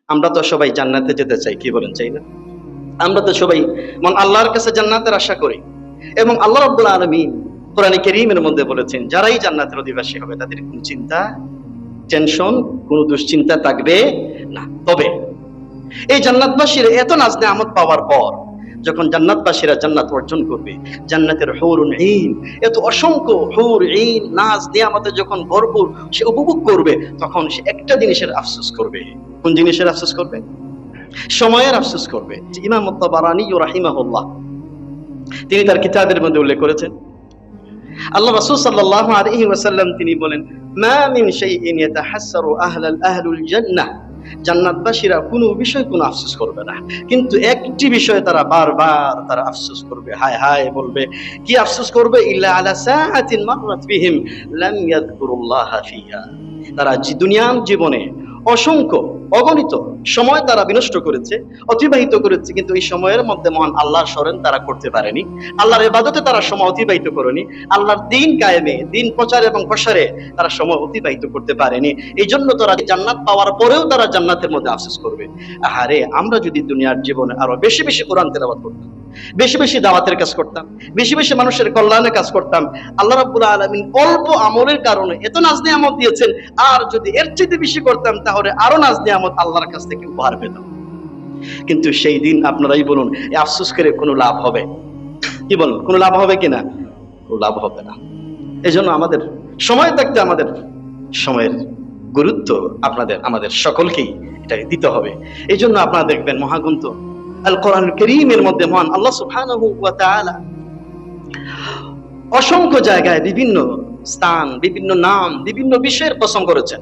আমরা তো সবাই জান্নাতে যেতে চাই, কি বলেন, চাই না? আমরা তো সবাই আল্লাহর কাছে জান্নাতের আশা করি। এবং আল্লাহ রাব্বুল আলামিন কোরআনে কারীমের মধ্যে বলেছেন, যারাই জান্নাতের অধিবাসী হবে তাদের কোনো চিন্তা, টেনশন, কোনো দুশ্চিন্তা থাকবে না। তবে এই জান্নাতবাসীর এত নাজ নেয়ামত পাওয়ার পর যখন জান্নাতবাসীরা জান্নাত অর্জন করবে, জান্নাতের হুরুন ঈন, এত অসংখ্য হুর ঈন নাজ নেয়ামতে যখন ভরপুর সে উপভোগ করবে, তখন সে একটা জিনিসের আফসোস করবে। কোন জিনিসের আফসোস করবে? সময়ের আফসোস করবে। ইমাম তাবারানী রাহিমাহুল্লাহ তিনি তার কিতাবের মধ্যে উল্লেখ করেছেন, আল্লাহ রাসূল সাল্লাল্লাহু আলাইহি ওয়াসাল্লাম তিনি বলেন, মা মিন শাইইন ইয়াতাহাসসারু আহলুল জান্নাহ, জান্নাতবাসীরা কোনো বিষয় কোনো আফসোস করবে না, কিন্তু একটি বিষয়ে তারা বারবার তারা আফসোস করবে, হায় হায় বলবে। কি আফসোস করবে? ইল্লা আলা সাআতিন মাররাত বিহিম লাম ইয়াযকুরুল্লাহ ফিহা, তারা দুনিয়ার জীবনে অসংখ্য অগণিত সময় তারা বিনষ্ট করেছে, অতিবাহিত করেছে, কিন্তু এই সময়ের মধ্যে মহান আল্লাহর স্মরণ তারা করতে পারেনি, আল্লাহর ইবাদতে তারা সময় অতিবাহিত করেনি, আল্লাহর দ্বীন কায়েমে, দ্বীন প্রচার এবং প্রসারে তারা সময় অতিবাহিত করতে পারেনি। এই জন্য তারা জান্নাত পাওয়ার পরেও তারা জান্নাতের মধ্যে আফসোস করবে। আহারে, আমরা যদি দুনিয়ার জীবনে আরো বেশি বেশি কোরআন তেলাওয়াত করতাম, বেশি বেশি দাওয়াতের কাজ করতাম, বেশি বেশি মানুষের কল্যাণে কাজ করতাম, আল্লাহ রাব্বুল আলামিন অল্প আমলের কারণে এত নাজ নিয়ামত দিয়েছেন, আর যদি এর চেয়ে বেশি করতাম তাহলে আরো নাজ নিয়ামত আল্লাহর কাছ থেকে উপহার পেতাম। কিন্তু সেই দিন আপনারাই বলুন, এই আফসোস করে কোনো লাভ হবে? কি বলুন, কোনো লাভ হবে কিনা? কোনো লাভ হবে না। এই জন্য আমাদের সময় থাকতে আমাদের সময়ের গুরুত্ব আমাদের সকলকেই এটা দিতে হবে। এই জন্য আপনারা দেখবেন মহাগ্রন্থ আল কোরআনুল কারীমের মধ্যে মহান আল্লাহ সুবহানাহু ওয়া তাআলা অসংখ্য জায়গায় বিভিন্ন স্থান, বিভিন্ন নাম, বিভিন্ন বিষয়ের কসম করেছেন।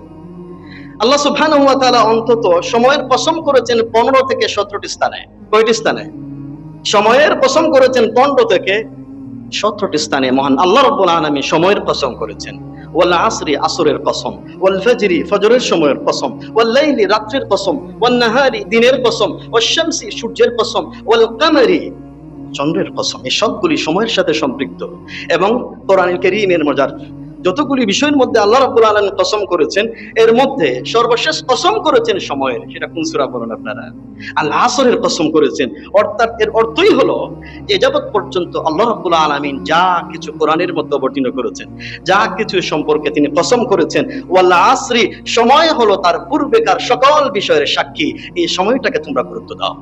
আল্লাহ সুবহানাহু ওয়া তাআলা অন্তত সময়ের কসম করেছেন 15 থেকে 17টি স্থানে। কয়টি স্থানে? সময়ের কসম করেছেন 15 থেকে 17টি স্থানে মহান আল্লাহ রাব্বুল আলামিন সময়ের কসম করেছেন। ওয়াল আসরি, আসরের কসম, ওয়াল ফাজরি, ফজরের সময়ের কসম, ওয়াল লাইলি, রাত্রির কসম, ওয়ান নাহারি, দিনের কসম, ওয়াশ শামসি, সূর্যের কসম, ওয়াল কামারি, চন্দ্রের কসম। এই সবগুলি সময়ের সাথে সম্পৃক্ত। এবং কোরআনুল কারীমের মজার যতগুলি বিষয়ের মধ্যে আল্লাহ রাব্বুল আলামিন কসম করেছেন, এর মধ্যে সর্বশেষ কসম করেছেন সময়ের। সেটা কোন সূরা বলেন আপনারা? আল আসরের কসম করেছেন। অর্থাৎ এর অর্থই হলো, এ যাবৎ পর্যন্ত আল্লাহ রাব্বুল আলামিন যা কিছু কোরআনের মধ্যে অবতীর্ণ করেছেন, যা কিছু সম্পর্কে তিনি কসম করেছেন, ওয়াল আসরি, সময় হলো তার পূর্বেকার সকল বিষয়ের সাক্ষী। এই সময়টাকে তোমরা গুরুত্ব দাও।